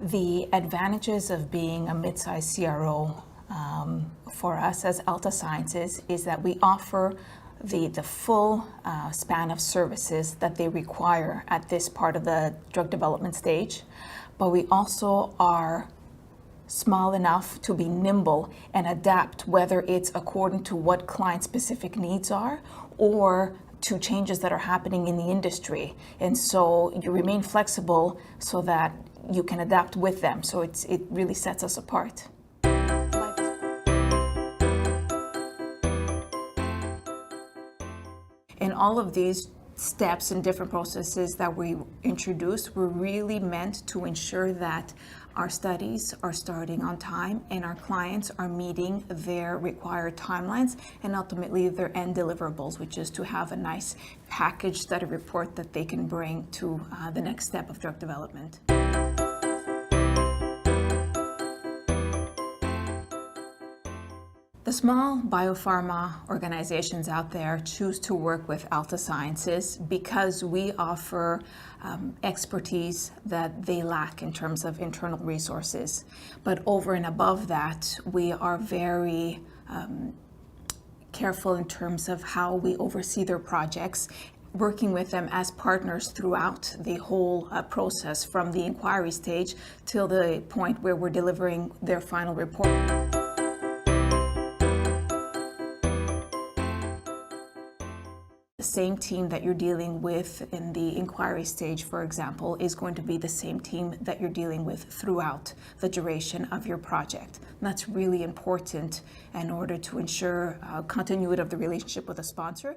The advantages of being a mid-sized CRO for us as Altasciences is that we offer the full span of services that they require at this part of the drug development stage, but we also are small enough to be nimble and adapt, whether it's according to what client-specific needs are or to changes that are happening in the industry. And so you remain flexible so that you can adapt with them. So it really sets us apart. And all of these steps and different processes that we introduced were really meant to ensure that our studies are starting on time and our clients are meeting their required timelines and ultimately their end deliverables, which is to have a nice package study report that they can bring to the next step of drug development. The small biopharma organizations out there choose to work with Altasciences because we offer expertise that they lack in terms of internal resources. But over and above that, we are very careful in terms of how we oversee their projects, working with them as partners throughout the whole process, from the inquiry stage till the point where we're delivering their final report. The same team that you're dealing with in the inquiry stage, for example, is going to be the same team that you're dealing with throughout the duration of your project. And that's really important in order to ensure continuity of the relationship with a sponsor.